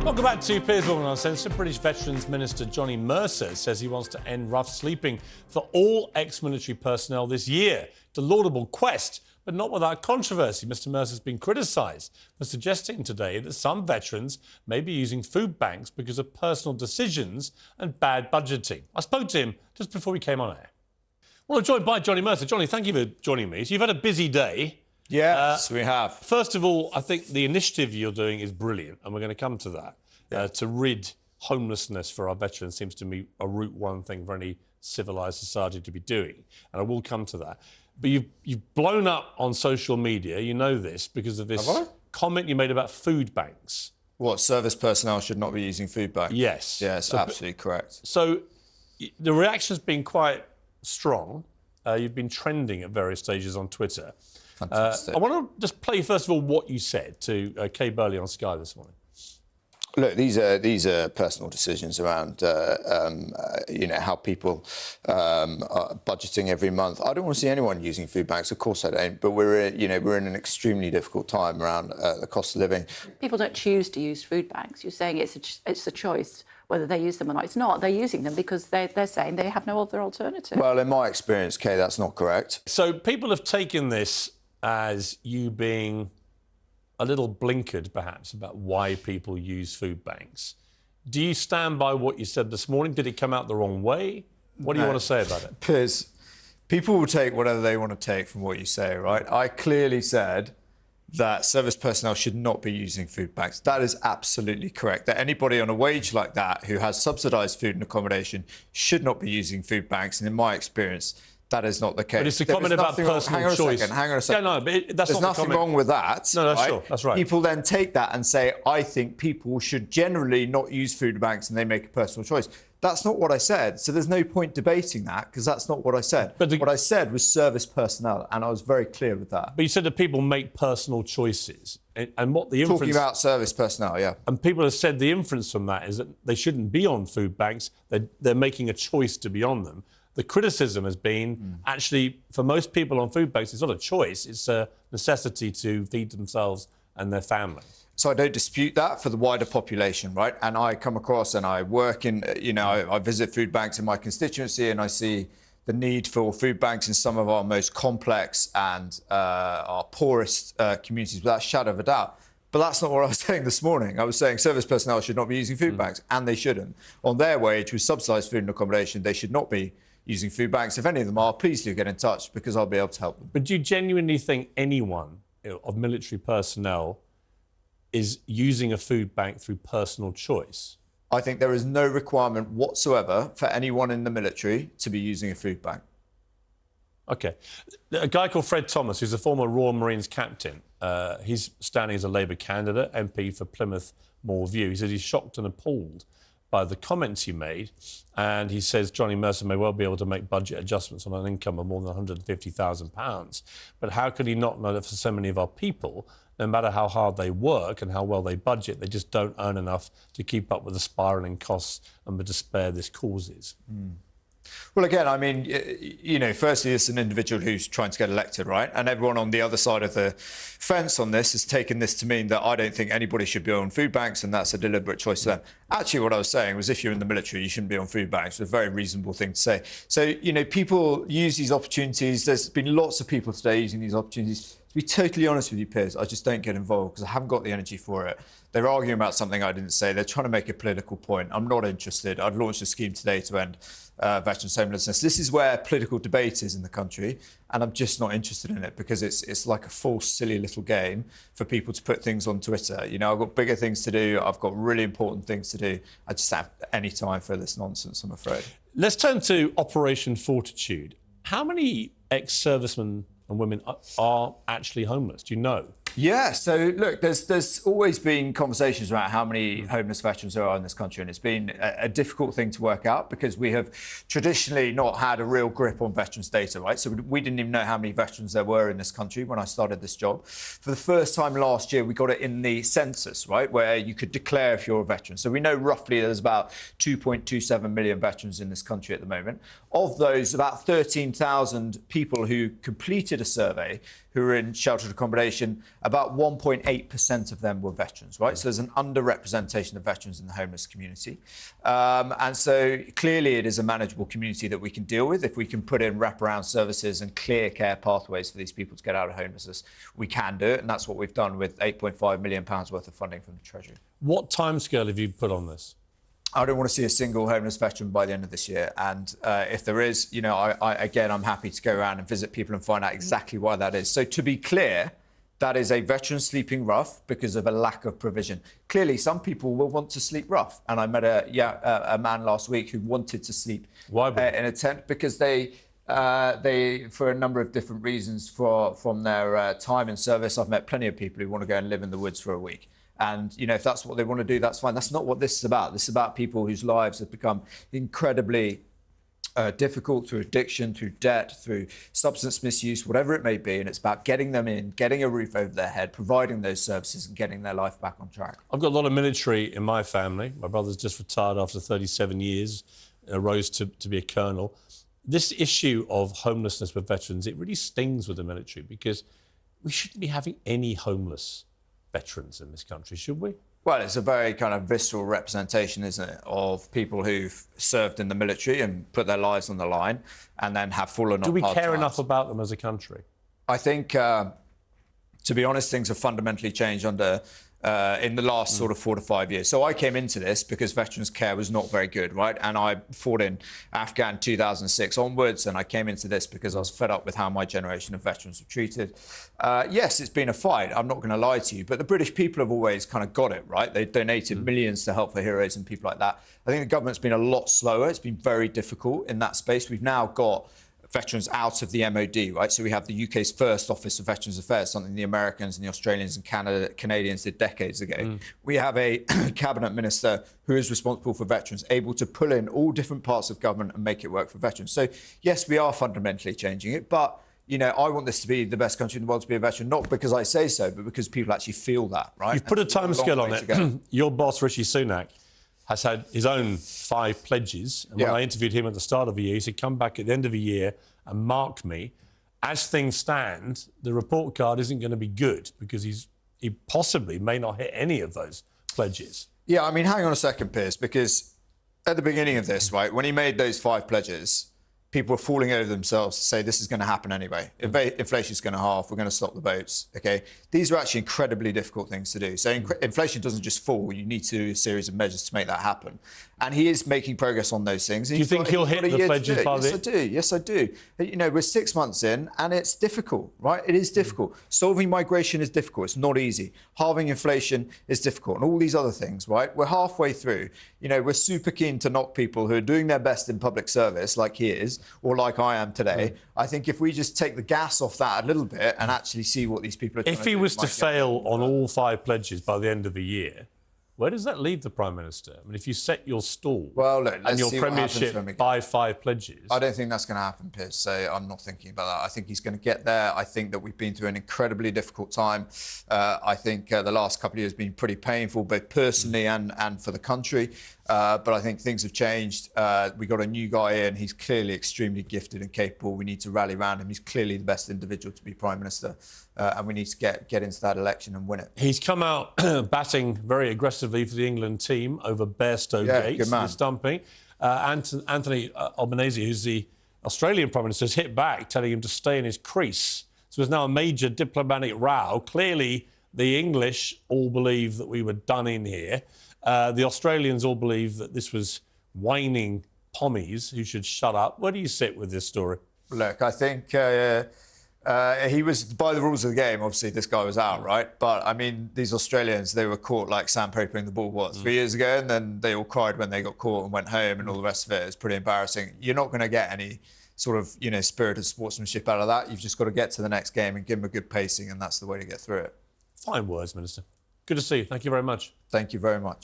Welcome back to Piers Morgan Uncensored. British Veterans Minister Johnny Mercer says he wants to end rough sleeping for all ex-military personnel this year. It's a laudable quest, but not without controversy. Mr Mercer's been criticised for suggesting today that some veterans may be using food banks because of personal decisions and bad budgeting. I spoke to him just before we came on air. Well, I'm joined by Johnny Mercer. Johnny, thank you for joining me. So you've had a busy day. Yes, we have. First of all, I think the initiative you're doing is brilliant, and we're going to come to that. To rid homelessness for our veterans seems to me a root one thing for any civilised society to be doing, and I will come to that. But you've blown up on social media, you know this, because of this comment you made about food banks. What, service personnel should not be using food banks? Yes. Yes, so, absolutely correct. So the reaction's been quite strong. You've been trending at various stages on Twitter. Fantastic. I want to just play, first of all, what you said to Kay Burley on Sky this morning. Look, these are personal decisions around, how people are budgeting every month. I don't want to see anyone using food banks. Of course I don't. But we're in an extremely difficult time around the cost of living. People don't choose to use food banks. You're saying it's a choice whether they use them or not. It's not. They're using them because they're saying they have no other alternative. Well, in my experience, Kay, that's not correct. So people have taken this as you being a little blinkered, perhaps, about why people use food banks. Do you stand by what you said this morning? Did it come out the wrong way? What do you want to say about it? Piers, people will take whatever they want to take from what you say, right? I clearly said that service personnel should not be using food banks. That is absolutely correct. That anybody on a wage like that who has subsidised food and accommodation should not be using food banks. And in my experience, that is not the case. But it's a comment about personal choice. Hang on a second. Yeah, no, but that's There's not nothing wrong with that. No, that's right? sure. That's right. People then take that and say, I think people should generally not use food banks and they make a personal choice. That's not what I said. So there's no point debating that because that's not what I said. But what I said was service personnel, and I was very clear with that. But you said that people make personal choices. And what the inference... Talking about service personnel, yeah. And people have said the inference from that is that they shouldn't be on food banks. They're making a choice to be on them. The criticism has been, actually, for most people on food banks, it's not a choice, it's a necessity to feed themselves and their family. So I don't dispute that for the wider population, right? And I come across and I work in, I visit food banks in my constituency and I see the need for food banks in some of our most complex and our poorest communities, without a shadow of a doubt. But that's not what I was saying this morning. I was saying service personnel should not be using food banks, and they shouldn't. On their wage, with subsidised food and accommodation, they should not be using food banks. If any of them are, please do get in touch because I'll be able to help them. But do you genuinely think anyone of military personnel is using a food bank through personal choice? I think there is no requirement whatsoever for anyone in the military to be using a food bank. OK. A guy called Fred Thomas, who's a former Royal Marines captain, he's standing as a Labour candidate, MP for Plymouth Moor View. He says he's shocked and appalled by the comments you made, and he says Johnny Mercer may well be able to make budget adjustments on an income of more than £150,000. But how could he not know that for so many of our people, no matter how hard they work and how well they budget, they just don't earn enough to keep up with the spiralling costs and the despair this causes? Well, again, I mean, firstly, it's an individual who's trying to get elected, right? And everyone on the other side of the fence on this has taken this to mean that I don't think anybody should be on food banks, and that's a deliberate choice to them. Actually, what I was saying was if you're in the military, you shouldn't be on food banks. It's a very reasonable thing to say. So, people use these opportunities. There's been lots of people today using these opportunities. To be totally honest with you, Piers, I just don't get involved because I haven't got the energy for it. They're arguing about something I didn't say. They're trying to make a political point. I'm not interested. I've launched a scheme today to end veterans' homelessness. This is where political debate is in the country, and I'm just not interested in it because it's like a false, silly little game for people to put things on Twitter. I've got bigger things to do. I've got really important things to do. I just don't have any time for this nonsense, I'm afraid. Let's turn to Operation Fortitude. How many ex-servicemen and women are actually homeless? Do you know? Yeah, so look, there's always been conversations about how many homeless veterans there are in this country, and it's been a difficult thing to work out because we have traditionally not had a real grip on veterans data, right? So we didn't even know how many veterans there were in this country when I started this job. For the first time last year, we got it in the census, right, where you could declare if you're a veteran. So we know roughly there's about 2.27 million veterans in this country at the moment. Of those, about 13,000 people who completed a survey who were in sheltered accommodation, about 1.8% of them were veterans, right? So there's an underrepresentation of veterans in the homeless community. And so clearly it is a manageable community that we can deal with. If we can put in wraparound services and clear care pathways for these people to get out of homelessness, we can do it. And that's what we've done with £8.5 million worth of funding from the Treasury. What timescale have you put on this? I don't want to see a single homeless veteran by the end of this year. And if there is, you know, I'm happy to go around and visit people and find out exactly why that is. So to be clear, that is a veteran sleeping rough because of a lack of provision. Clearly, some people will want to sleep rough. And I met a man last week who wanted to sleep in a tent because they, for a number of different reasons from their time in service, I've met plenty of people who want to go and live in the woods for a week. And, you know, if that's what they want to do, that's fine. That's not what this is about. This is about people whose lives have become incredibly difficult through addiction, through debt, through substance misuse, whatever it may be. And it's about getting them in, getting a roof over their head, providing those services and getting their life back on track. I've got a lot of military in my family. My brother's just retired after 37 years, rose to be a colonel. This issue of homelessness with veterans, it really stings with the military because we shouldn't be having any homeless veterans in this country, should we? Well, it's a very kind of visceral representation, isn't it, of people who've served in the military and put their lives on the line and then have fallen on hard times. Do we care enough about them as a country? I think, to be honest, things have fundamentally changed in the last sort of 4 to 5 years. So I came into this because veterans care was not very good, right? And I fought in Afghan 2006 onwards, and I came into this because I was fed up with how my generation of veterans were treated. Yes, it's been a fight, I'm not going to lie to you, but the British people have always kind of got it, right? They donated millions to Help for Heroes and people like that. I think the government's been a lot slower. It's been very difficult in that space. We've now got veterans out of the MOD, right? So we have the UK's first Office of Veterans Affairs, something the Americans and the Australians and Canadians did decades ago. We have a cabinet minister who is responsible for veterans, able to pull in all different parts of government and make it work for veterans. So yes, we are fundamentally changing it, but you know, I want this to be the best country in the world to be a veteran, not because I say so, but because people actually feel that, right? You've put a timescale on it. Your boss, Rishi Sunak, has had his own 5 pledges. And when I interviewed him at the start of the year, he said, come back at the end of the year and mark me. As things stand, the report card isn't going to be good because he possibly may not hit any of those pledges. Yeah, I mean, hang on a second, Piers, because at the beginning of this, right, when he made those 5 pledges, people were falling over themselves to say this is going to happen anyway. Inflation is going to halve. We're going to stop the boats. OK, these are actually incredibly difficult things to do. So inflation doesn't just fall. You need to do a series of measures to make that happen. And he is making progress on those things. Do you think he'll hit the pledges by the... Yes, I do. Yes, I do. You know, we're 6 months in and it's difficult, right? It is difficult. Solving migration is difficult. It's not easy. Halving inflation is difficult and all these other things, right? We're halfway through. You know, we're super keen to knock people who are doing their best in public service, like he is, or like I am today. I think if we just take the gas off that a little bit and actually see what these people are trying to do... If he was to fail on all 5 pledges by the end of the year, where does that leave the Prime Minister? I mean, if you set your stall and your premiership by 5 pledges... I don't think that's going to happen, Piers, so I'm not thinking about that. I think he's going to get there. I think that we've been through an incredibly difficult time. I think the last couple of years have been pretty painful, both personally and for the country. But I think things have changed. We got a new guy in. He's clearly extremely gifted and capable. We need to rally around him. He's clearly the best individual to be Prime Minister. And we need to get into that election and win it. He's come out batting very aggressively for the England team over Bairstow Gates, the stumping. Anthony Albanese, who's the Australian Prime Minister, has hit back, telling him to stay in his crease. So there's now a major diplomatic row. Clearly, the English all believe that we were done in here. The Australians all believe that this was whining pommies who should shut up. Where do you sit with this story? Look, I think he was, by the rules of the game, obviously this guy was out, right? But, I mean, these Australians, they were caught like sandpapering the ball, 3 years ago? And then they all cried when they got caught and went home and all the rest of it. It's pretty embarrassing. You're not going to get any sort of, you know, spirit of sportsmanship out of that. You've just got to get to the next game and give them a good pacing, and that's the way to get through it. Fine words, Minister. Good to see you. Thank you very much. Thank you very much.